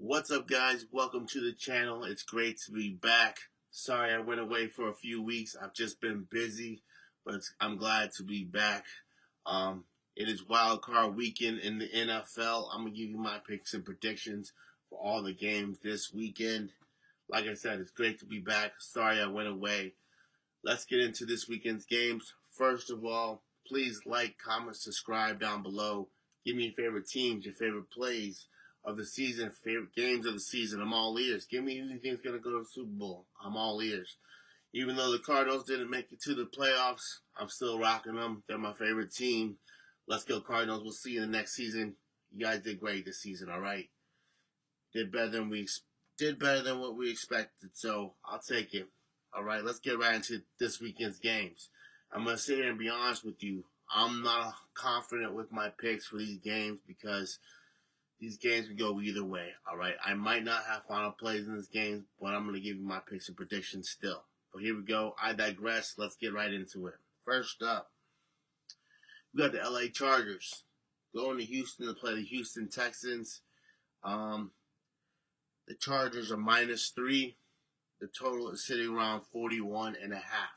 What's up, guys? Welcome to the channel. It's great to be back. Sorry I went away for a few weeks. I've just been busy, but I'm glad to be back. It is wild card weekend in the NFL. I'm going to give you my picks and predictions for all the games this weekend. Like I said, it's great to be back. Sorry I went away. Let's get into this weekend's games. First of all, please like, comment, subscribe down below. Give me your favorite teams, your favorite plays of the season, favorite games of the season. I'm all ears. Give me anything that's going to go to the Super Bowl. I'm all ears. Even though the Cardinals didn't make it to the playoffs, I'm still rocking them. They're my favorite team. Let's go Cardinals. We'll see you in the next season. You guys did great this season, all right? Did better than what we expected, so I'll take it. All right, let's get right into this weekend's games. I'm going to sit here and be honest with you. I'm not confident with my picks for these games because these games can go either way, all right? I might not have final plays in this game, but I'm going to give you my picks and predictions still. But here we go. I digress. Let's get right into it. First up, we got the LA Chargers going to Houston to play the Houston Texans. The Chargers are -3. The total is sitting around 41.5. I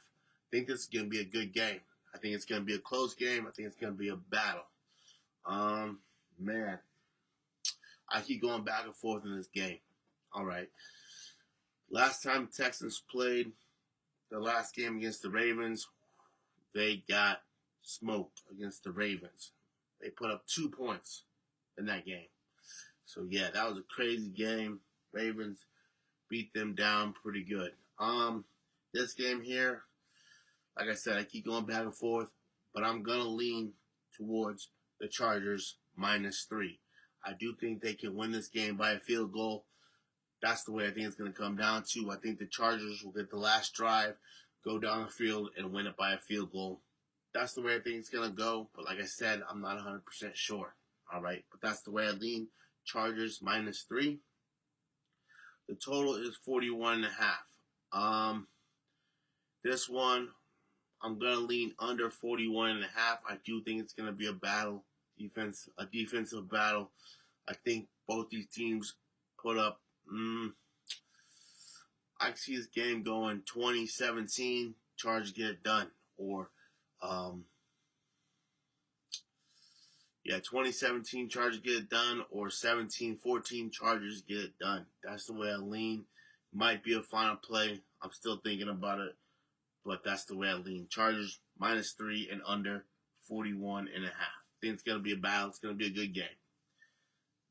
think this is going to be a good game. I think it's going to be a close game. I think it's going to be a battle. Man, I keep going back and forth in this game. All right. Last time the Texans played the last game against the Ravens, they got smoked against the Ravens. They put up 2 points in that game. So, yeah, that was a crazy game. Ravens beat them down pretty good. This game here, like I said, I keep going back and forth, but I'm going to lean towards the Chargers -3. I do think they can win this game by a field goal. That's the way I think it's going to come down to. I think the Chargers will get the last drive, go down the field, and win it by a field goal. That's the way I think it's going to go. But like I said, I'm not 100% sure. All right, but that's the way I lean. Chargers -3. The total is 41.5. This one, I'm going to lean under 41.5. I do think it's going to be a battle, a defensive battle. I think both these teams put up, I see this game going 20-17, Chargers get it done. Or, 2017 Chargers get it done, or 17-14 Chargers get it done. That's the way I lean. Might be a final play. I'm still thinking about it, but that's the way I lean. Chargers -3 and under 41.5. I think it's going to be a battle. It's going to be a good game.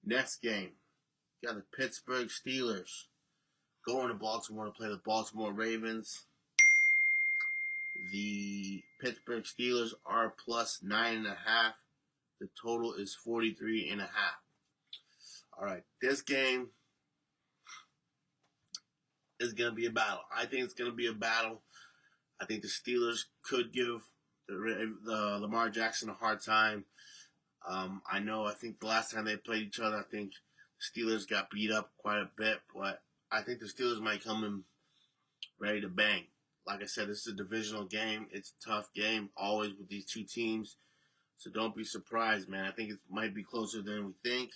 Next game, got the Pittsburgh Steelers going to Baltimore to play the Baltimore Ravens. The Pittsburgh Steelers are +9.5. The total is 43.5. All right, this game is going to be a battle. I think it's going to be a battle. I think the Steelers could give the Lamar Jackson a hard time. I think the last time they played each other, I think the Steelers got beat up quite a bit, but I think the Steelers might come in ready to bang. Like I said, this is a divisional game. It's a tough game, always with these two teams. So don't be surprised, man. I think it might be closer than we think.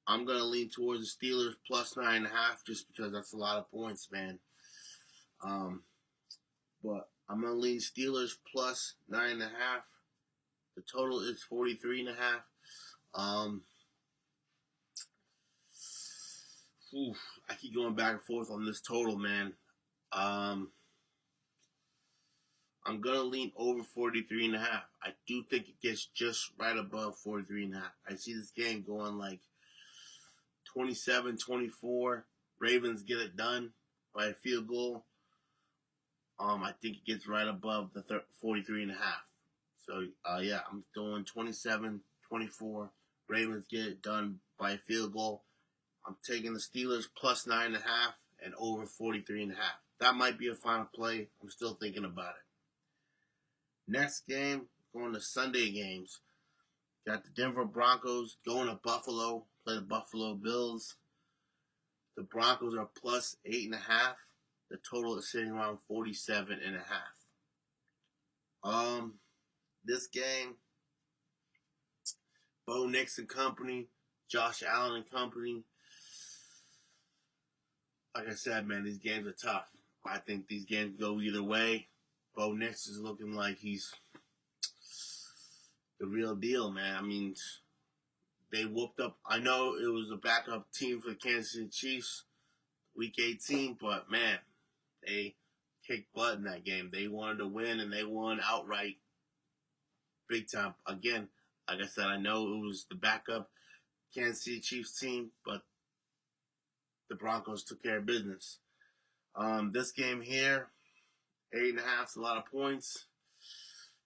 I'm going to lean towards the Steelers +9.5 just because that's a lot of points, man. But I'm going to lean Steelers +9.5. The total is 43.5. I keep going back and forth on this total, man. I'm going to lean over 43.5. I do think it gets just right above 43.5. I see this game going like 27-24. Ravens get it done by a field goal. I think it gets right above the 43.5. So, I'm doing 27-24. Ravens get it done by a field goal. I'm taking the Steelers +9.5 and over 43.5. That might be a final play. I'm still thinking about it. Next game, going to Sunday games. Got the Denver Broncos going to Buffalo, play the Buffalo Bills. The Broncos are +8.5. The total is sitting around 47.5. This game, Bo Nix and company, Josh Allen and company. like I said, man, these games are tough. I think these games go either way. Bo Nix is looking like he's the real deal, man. I mean, they whooped up. I know it was a backup team for the Kansas City Chiefs, Week 18, but man, they kicked butt in that game. They wanted to win, and they won outright, big time. Again, like I said, I know it was the backup Kansas City Chiefs team, but the Broncos took care of business. This game here, 8.5 is a lot of points.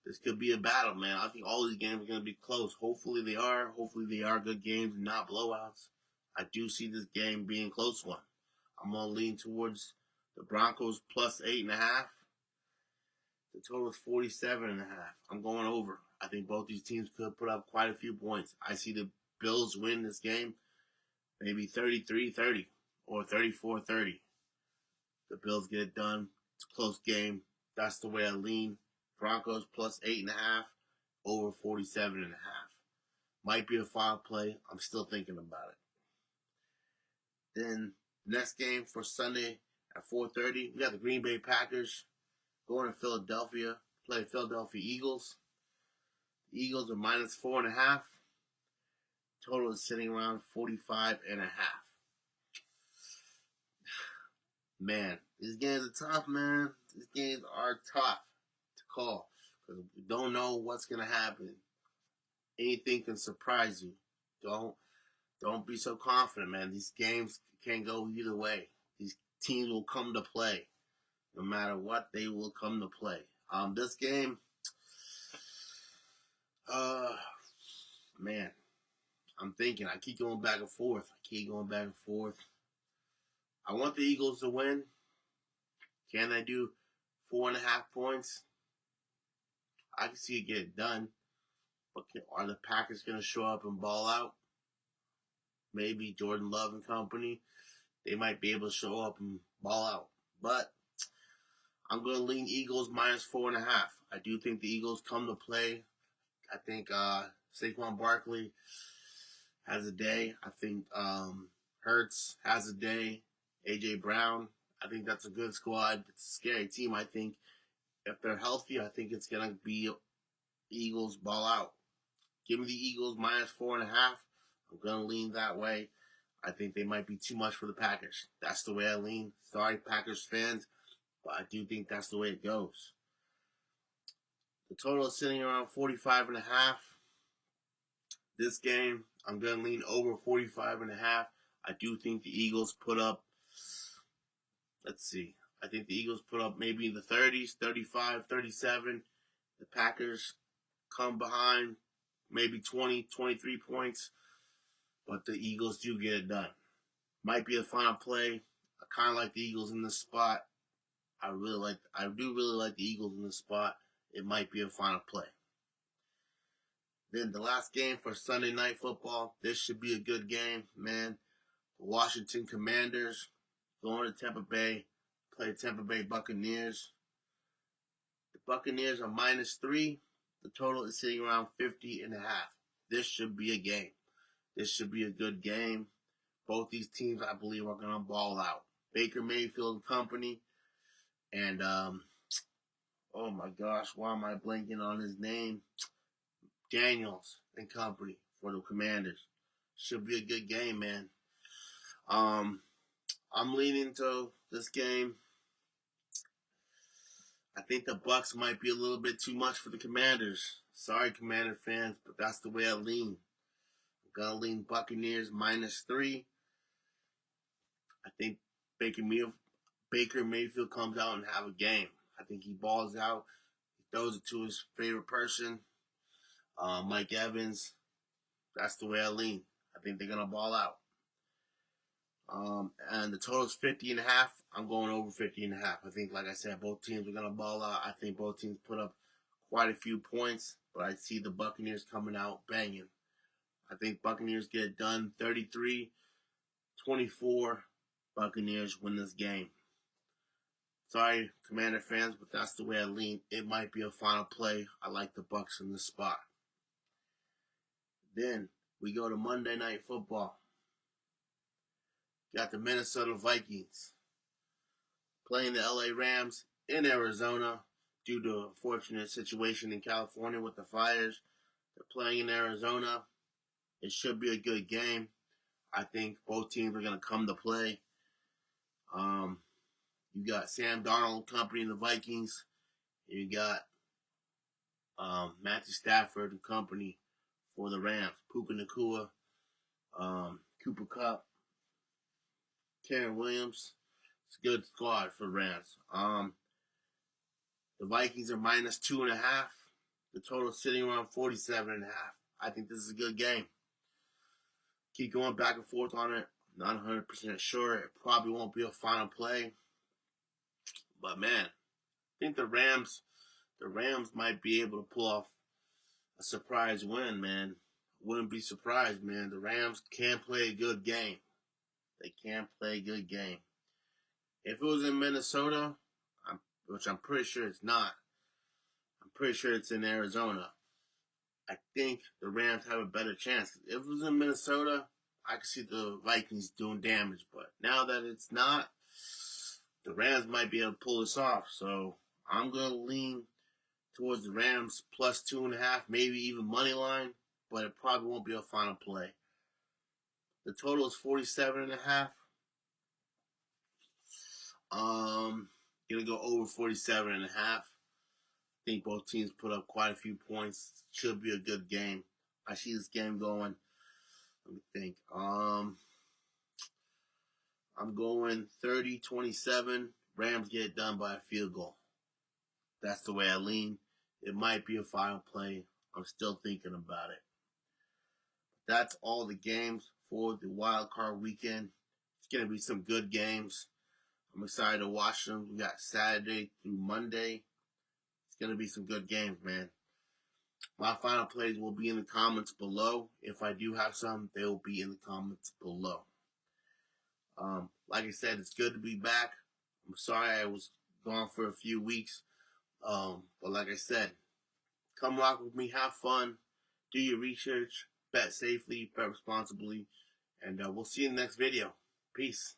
This could be a battle, man. I think all these games are going to be close. Hopefully they are. Hopefully they are good games and not blowouts. I do see this game being a close one. I'm going to lean towards the Broncos plus 8.5. The total is 47.5. I'm going over. I think both these teams could put up quite a few points. I see the Bills win this game, maybe 33-30 or 34-30. The Bills get it done. It's a close game. That's the way I lean. Broncos plus 8.5, over 47.5. Might be a foul play. I'm still thinking about it. Then next game for Sunday at 4:30, we got the Green Bay Packers going to Philadelphia, play Philadelphia Eagles. The Eagles are minus 4.5. Total is sitting around 45.5. Man, these games are tough, man. These games are tough to call because we don't know what's gonna happen. Anything can surprise you. Don't be so confident, man. These games can go either way. These teams will come to play. No matter what, they will come to play. This game, man, I'm thinking. I keep going back and forth. I want the Eagles to win. Can they do 4.5 points? I can see it get done. But are the Packers going to show up and ball out? Maybe Jordan Love and company. They might be able to show up and ball out. But I'm going to lean Eagles minus 4.5. I do think the Eagles come to play. I think Saquon Barkley has a day. I think Hurts has a day. A.J. Brown. I think that's a good squad. It's a scary team. I think if they're healthy, I think it's going to be Eagles ball out. Give me the Eagles minus 4.5. I'm going to lean that way. I think they might be too much for the Packers. That's the way I lean. Sorry, Packers fans, but I do think that's the way it goes. The total is sitting around 45.5. This game, I'm going to lean over 45.5. I do think the Eagles put up, I think the Eagles put up maybe in the 30s, 35, 37. The Packers come behind maybe 20, 23 points, but the Eagles do get it done. Might be a final play. I kind of like the Eagles in this spot. I do really like the Eagles in this spot. It might be a final play. Then the last game for Sunday Night Football. This should be a good game, man. The Washington Commanders going to Tampa Bay, play Tampa Bay Buccaneers. The Buccaneers are minus 3. The total is sitting around 50.5. This should be a game. This should be a good game. Both these teams, I believe, are going to ball out. Baker Mayfield and company. And, oh my gosh, why am I blanking on his name? Daniels and company for the Commanders. Should be a good game, man. I'm leaning to this game. I think the Bucs might be a little bit too much for the Commanders. Sorry, Commander fans, but that's the way I lean. I'm going to lean Buccaneers minus 3. I think Baker Mayfield comes out and have a game. I think he balls out. He throws it to his favorite person, Mike Evans. That's the way I lean. I think they're going to ball out. And the total is 50.5. I'm going over 50.5. I think, like I said, both teams are going to ball out. I think both teams put up quite a few points, but I see the Buccaneers coming out banging. I think Buccaneers get it done 33-24. Buccaneers win this game. Sorry, Commander fans, but that's the way I lean. It might be a final play. I like the Bucs in this spot. Then we go to Monday Night Football. Got the Minnesota Vikings playing the LA Rams in Arizona due to a fortunate situation in California with the fires. They're playing in Arizona. It should be a good game. I think both teams are going to come to play. You got Sam Darnold company in the Vikings. You got Matthew Stafford and company for the Rams. Puka Nacua, Cooper Kupp, Karen Williams. It's a good squad for Rams. The Vikings are minus 2.5. The total sitting around 47.5. I think this is a good game. Keep going back and forth on it. Not 100% sure. It probably won't be a final play. But man, I think the Rams might be able to pull off a surprise win, man. Wouldn't be surprised, man. The Rams can play a good game. They can play a good game. If it was in Minnesota, which I'm pretty sure it's not, I'm pretty sure it's in Arizona, I think the Rams have a better chance. If it was in Minnesota, I could see the Vikings doing damage. But now that it's not, the Rams might be able to pull this off. So I'm going to lean towards the Rams plus 2.5, maybe even money line. But it probably won't be a final play. The total is 47.5. Gonna go over 47.5. I think both teams put up quite a few points. Should be a good game. I see this game going. Let me think. I'm going 30-27. Rams get it done by a field goal. That's the way I lean. It might be a final play. I'm still thinking about it. That's all the games for the wild card weekend. It's going to be some good games. I'm excited to watch them. We got Saturday through Monday. It's going to be some good games, man. My final plays will be in the comments below. If I do have some, they will be in the comments below. Like I said, it's good to be back. I'm sorry I was gone for a few weeks. But like I said, come rock with me, have fun, do your research, bet safely, bet responsibly, and we'll see you in the next video. Peace.